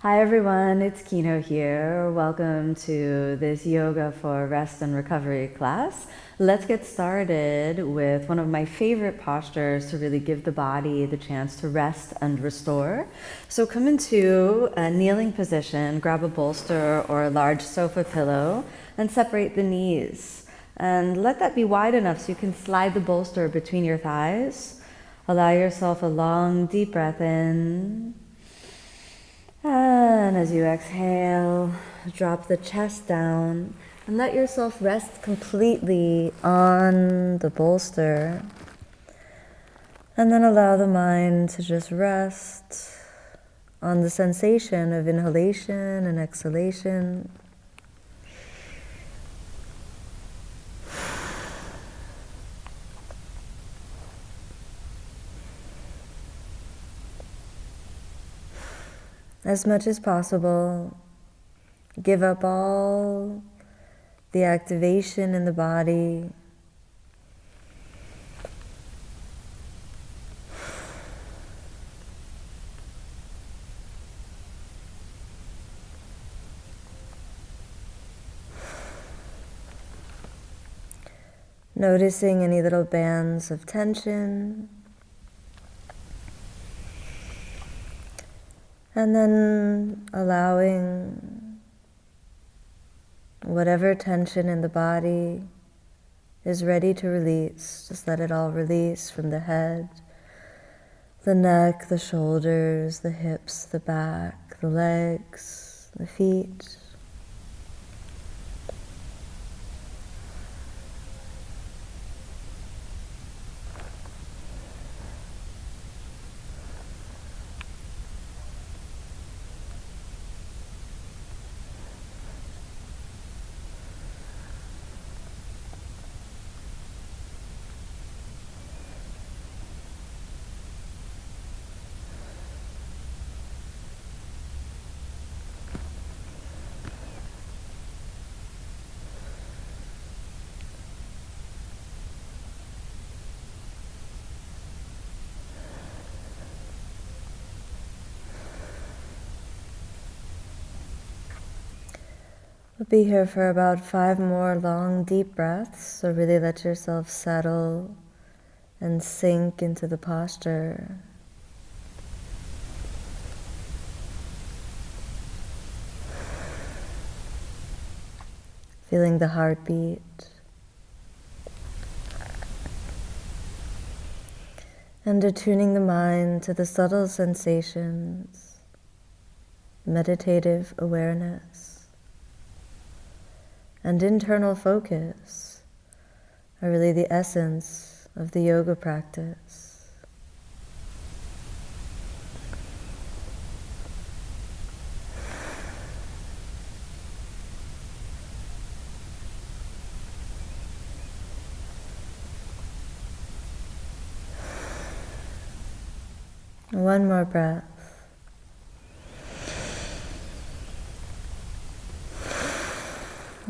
Hi everyone, it's Kino here. Welcome to this Yoga for Rest and Recovery class. Let's get started with one of my favorite postures to really give the body the chance to rest and restore. So come into a kneeling position, grab a bolster or a large sofa pillow and separate the knees. And let that be wide enough so you can slide the bolster between your thighs. Allow yourself a long, deep breath in. And as you exhale, drop the chest down and let yourself rest completely on the bolster. And then allow the mind to just rest on the sensation of inhalation and exhalation. As much as possible, give up all the activation in the body. Noticing any little bands of tension. And then allowing whatever tension in the body is ready to release. Just let it all release from the head, the neck, the shoulders, the hips, the back, the legs, the feet. We'll be here for about 5 more long, deep breaths, so really let yourself settle and sink into the posture. Feeling the heartbeat. And attuning the mind to the subtle sensations, meditative awareness. And internal focus are really the essence of the yoga practice. One more breath.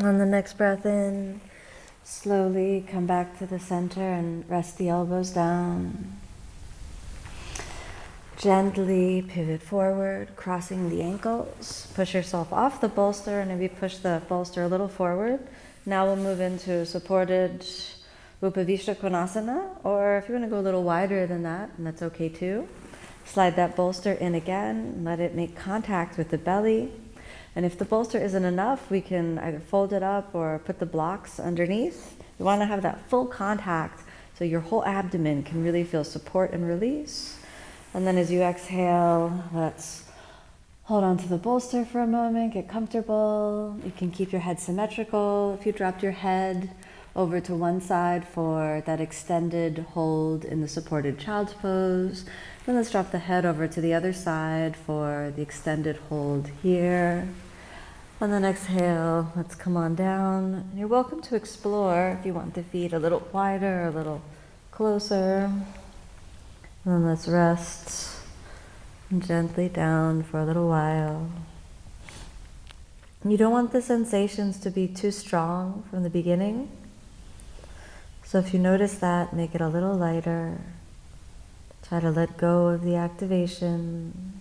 On the next breath in, slowly come back to the center and rest the elbows down. Gently pivot forward, crossing the ankles. Push yourself off the bolster and maybe push the bolster a little forward. Now we'll move into supported Upaviṣṭha Koṇāsana, or if you want to go a little wider than that, and that's okay too. Slide that bolster in again, let it make contact with the belly. And if the bolster isn't enough, we can either fold it up or put the blocks underneath. You want to have that full contact so your whole abdomen can really feel support and release. And then as you exhale, let's hold on to the bolster for a moment, get comfortable. You can keep your head symmetrical. If you dropped your head over to one side for that extended hold in the supported child's pose, then let's drop the head over to the other side for the extended hold here. On the next exhale, let's come on down. You're welcome to explore if you want the feet a little wider, a little closer. And then let's rest gently down for a little while. You don't want the sensations to be too strong from the beginning. So if you notice that, make it a little lighter. Try to let go of the activation.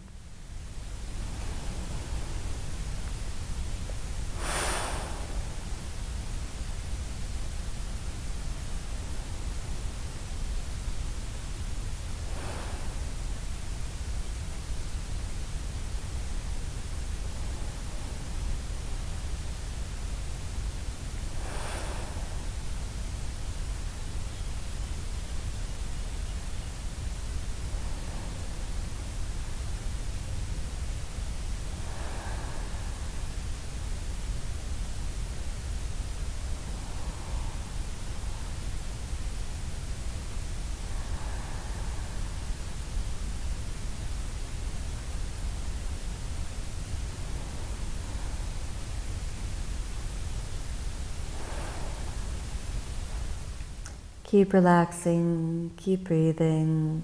Keep relaxing, keep breathing.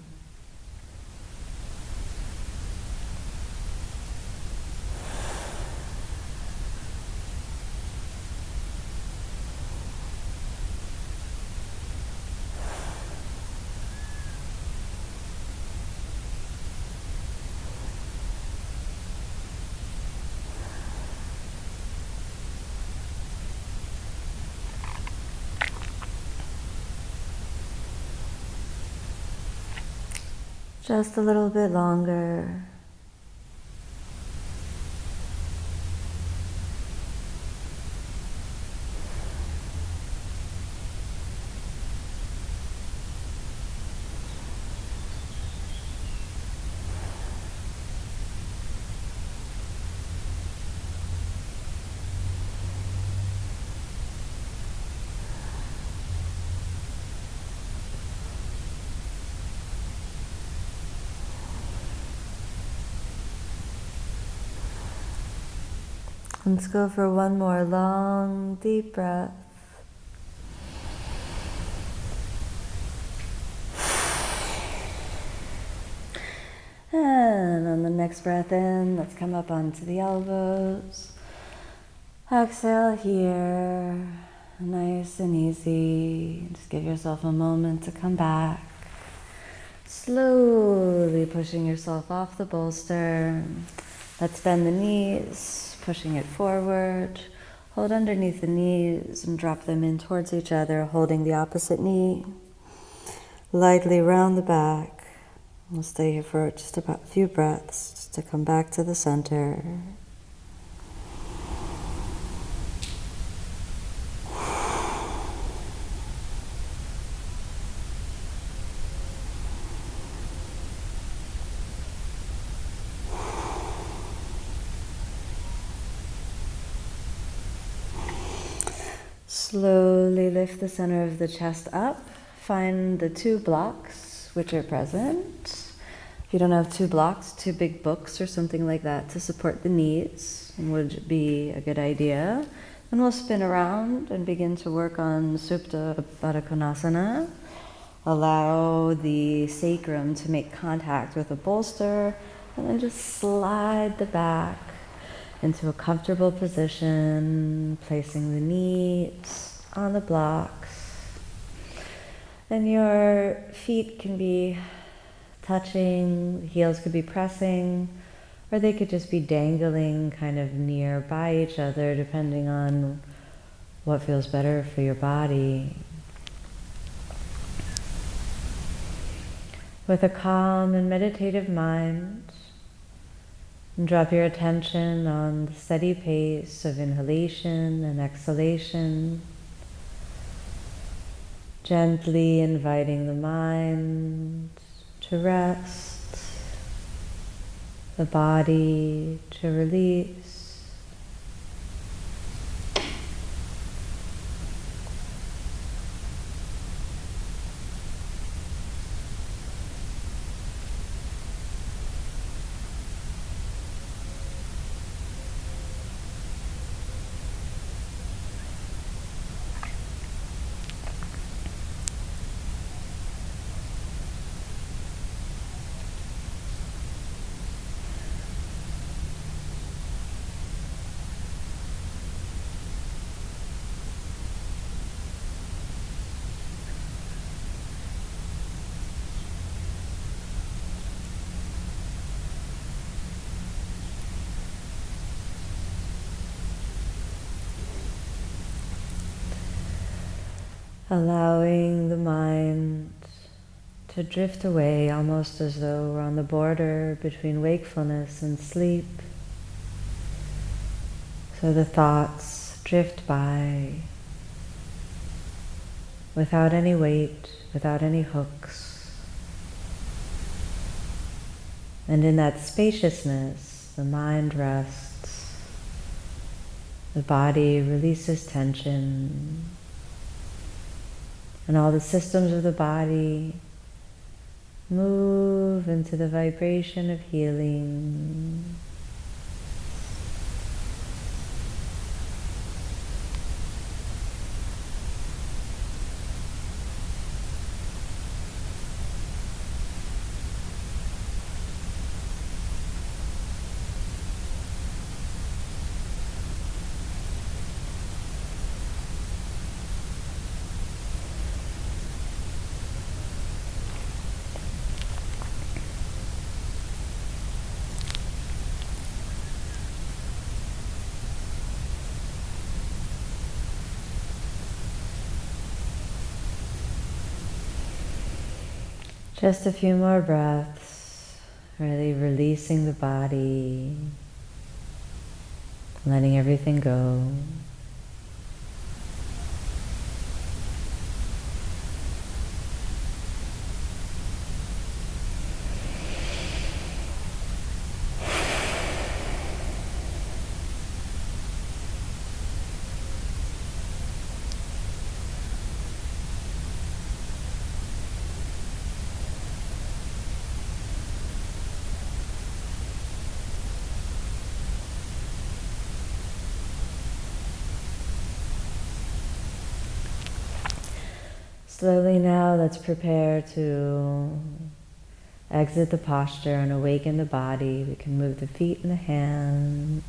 Just a little bit longer. Let's go for one more long, deep breath. And on the next breath in, let's come up onto the elbows. Exhale here, nice and easy. Just give yourself a moment to come back. Slowly pushing yourself off the bolster. Let's bend the knees, pushing it forward. Hold underneath the knees and drop them in towards each other, holding the opposite knee. Lightly round the back. We'll stay here for just about a few breaths, just to come back to the center. Slowly lift the center of the chest up. Find the two blocks which are present. If you don't have two blocks, two big books or something like that to support the knees would be a good idea. Then we'll spin around and begin to work on Supta Baddha Koṇāsana. Allow the sacrum to make contact with the bolster, and then just slide the back into a comfortable position, placing the knees on the blocks. Then your feet can be touching, the heels could be pressing, or they could just be dangling kind of nearby each other, depending on what feels better for your body. With a calm and meditative mind, and drop your attention on the steady pace of inhalation and exhalation, gently inviting the mind to rest, the body to release. Allowing the mind to drift away, almost as though we're on the border between wakefulness and sleep. So the thoughts drift by without any weight, without any hooks. And in that spaciousness, the mind rests, the body releases tension, and all the systems of the body move into the vibration of healing. Just a few more breaths, really releasing the body, letting everything go. Slowly now, let's prepare to exit the posture and awaken the body. We can move the feet and the hands.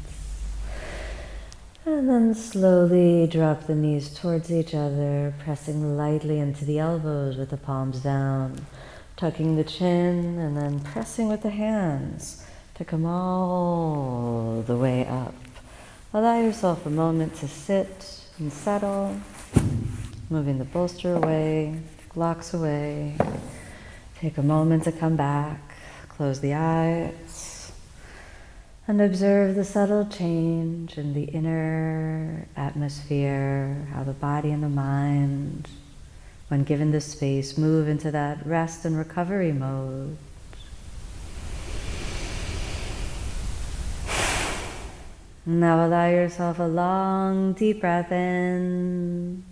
And then slowly drop the knees towards each other, pressing lightly into the elbows with the palms down, tucking the chin, and then pressing with the hands to come all the way up. Allow yourself a moment to sit and settle. Moving the bolster away, blocks away. Take a moment to come back, close the eyes, and observe the subtle change in the inner atmosphere, how the body and the mind, when given the space, move into that rest and recovery mode. Now allow yourself a long, deep breath in.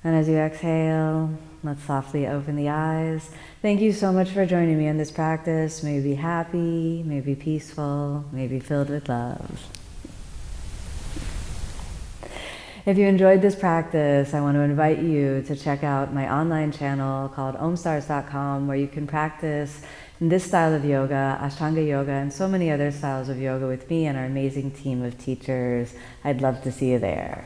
And as you exhale, let's softly open the eyes. Thank you so much for joining me in this practice. May you be happy, may you be peaceful, may you be filled with love. If you enjoyed this practice, I want to invite you to check out my online channel called Omstars.com, where you can practice this style of yoga, Ashtanga yoga, and so many other styles of yoga with me and our amazing team of teachers. I'd love to see you there.